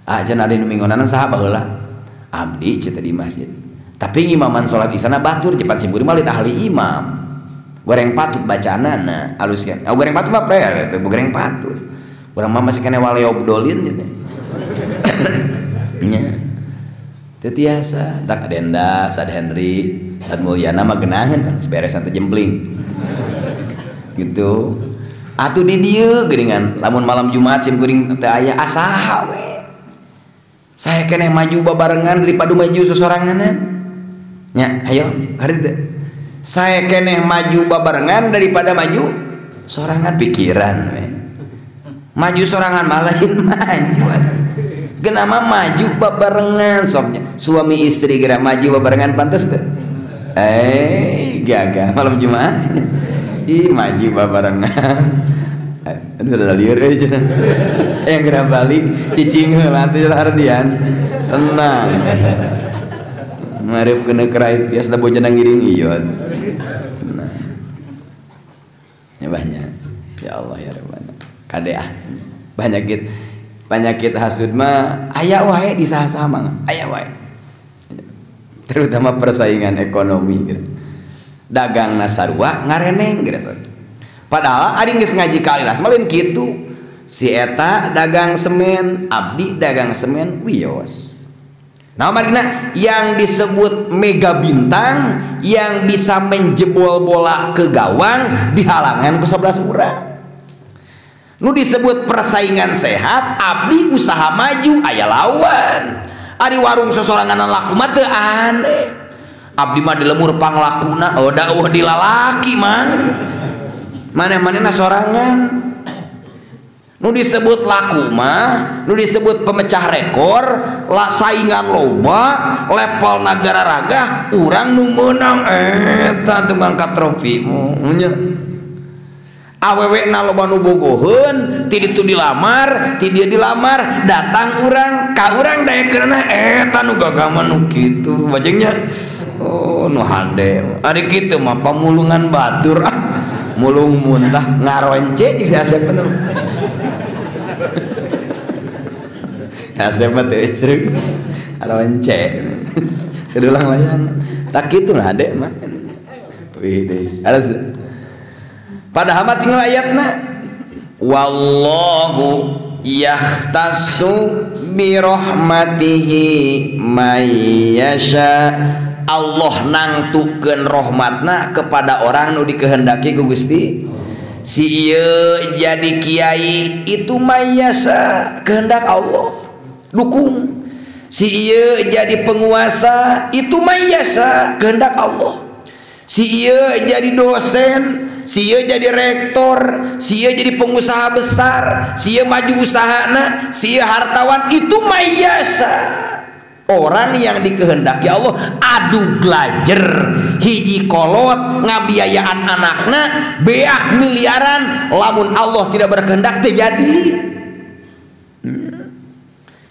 Ajan ada nu minggonanan saha baheula abdi cenah di masjid, tapi imaman salat isana batur cepat simuri mah ahli imam goreng patut bacaanana alus kan. Goreng patut mah prayer teh goreng patut urang mah masih kena wali obdolin gitu nya teu tiasa tak Denda Sad Henry Sad Mulyana mah geunaheun kan beresan teh jembling gitu atuh di dieu geuningan lamun malam Jumat sim kuring teh aya asaha we. Saya kena maju babarengan daripada maju sesoranganan nya ayo hari teh saya kena maju babarengan daripada maju sorangan pikiran we. Maju sorangan malah lain maju genama maju babarengan soknya suami istri geura maju babarengan pantes teh gagah malam Jumat ih maju babarengan. Aduh udah liur aja yang kena balik cicing nanti hardian tenang marip kena kerai biasa bojana ngiring iya tenang ya banyak ya Allah ya Rabbana kadeah Penyakit hasud mah aya wae di saha-saha mah, aya wae. Terutama persaingan ekonomi gitu. Dagang nasarua ngareneng gitu. Padahal ari geus ngaji kalilas malin kitu. Si eta dagang semen, abdi dagang semen wios. Nah marina yang disebut mega bintang yang bisa menjebol bola ke gawang dihalangan ku 11 urang. Nu disebut persaingan sehat, abdi usaha maju aya lawan. Ari warung sosorangan laku mah teu aneh. Abdi mah dilemur panglakuna, dakwah di lalaki man. Maneh-manehna sorangan. Nu disebut laku mah, nu disebut pemecah rekor, lah saingan loba, level nagara raga, urang nu meunang eta teu ngangkat trofi nya. Awewe na loba nu bogoheun, ti ditu dilamar, ti dia dilamar, datang urang, ka urang daekeunna eta nu gagama nu kitu, bajengnya. Oh, nu hande. Ari kitu mah pamulungan batur. Mulung muntah ngaronce cik si Asep bener. Asep mah teu ecreuk. Ngaronce. Sedulang layan. Tak kitu lah hade mah. Wih deui. Padahal mah tinggal ayatna wallahu yahtassu bi rahmatihi may yasha. Allah nangtukeun rahmatna kepada orang nu dikehendaki ku Gusti. Si ieu jadi kiai itu may yasha, kehendak Allah. Dukung. Si ieu jadi penguasa itu may yasha, kehendak Allah. Si ieu jadi dosen, si ieu jadi rektor, si ieu jadi pengusaha besar, si ieu maju usahana, si ieu hartawan itu mayasa. Orang yang dikehendaki Allah adu belajar hiji kolot ngabiayaan anakna beak miliaran lamun Allah tidak berkehendak terjadi.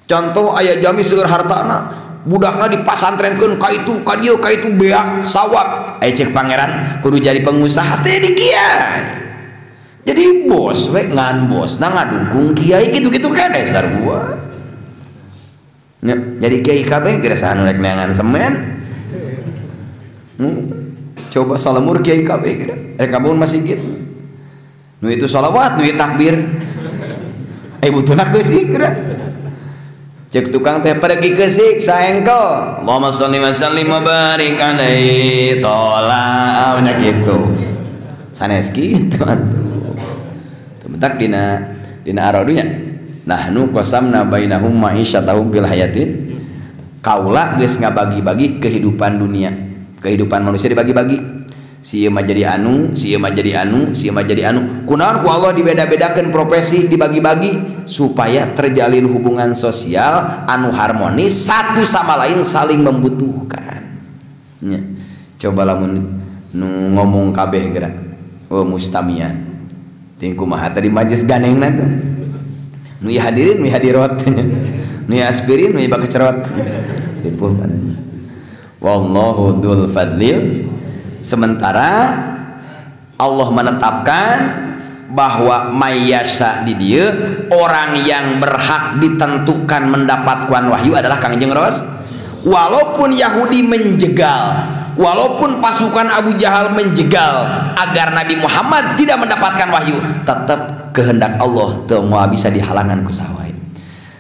Contoh aya jami seueur hartana budakna dipasantrenkeun ka itu ka dieu ka itu beak sawab cek pangeran kudu jadi pengusaha teh di kiai jadi bos we ngan bos na ngadukung kiai gitu-gitu kan dasar gua jadi kiai kabeh gerasan rek neangan semen coba salamur kiai kabeh gitu rek kabun masih gitu nu itu sholawat nu takbir butuhna geus geura cek tukang teh pergi ke sik saengkel Allahumma sholli wa sallim wa barik alaihi tola nya kitu sanes kitu atuh tementak dina aradunya nahnu qasamna bainahum ma'isyatahum bil hayatid kaula geus ngabagi-bagi kehidupan dunia kehidupan manusia dibagi-bagi si ieu mah jadi anu si ieu mah jadi anu si ieu mah jadi anu kunaon ku Allah dibeda-bedakeun profesi dibagi-bagi supaya terjalin hubungan sosial anu harmonis satu sama lain saling membutuhkan nya coba lamun nu ngomong kabeh geura mustamian ting kumaha tadi majelis ganengna teh nu hadirin nu hadirat nu aspirin nu bakecerot tipu kananya wallahu dzul fadlil. Sementara Allah menetapkan bahwa mayasa di dia orang yang berhak ditentukan mendapatkan wahyu adalah Kangjeng Rasul. Walaupun Yahudi menjegal, walaupun pasukan Abu Jahal menjegal agar Nabi Muhammad tidak mendapatkan wahyu, tetap kehendak Allah teu moal bisa dihalangan ku saha wae.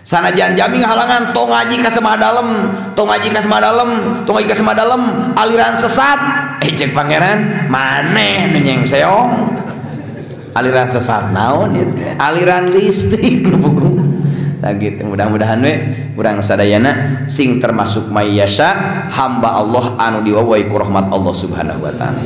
Sanajan jami halangan tong ngaji ka semah dalem, tong ngaji ka semah dalem, tong ngaji ka semah dalem aliran sesat. Cek pangeran maneh nu nyengseong. Aliran sesat naon ieu teh? Aliran listrik buku. Tah kitu mudah-mudahan we urang sadayana sing termasuk mayyasha hamba Allah anu diwawahi ku rahmat Allah Subhanahu wa taala.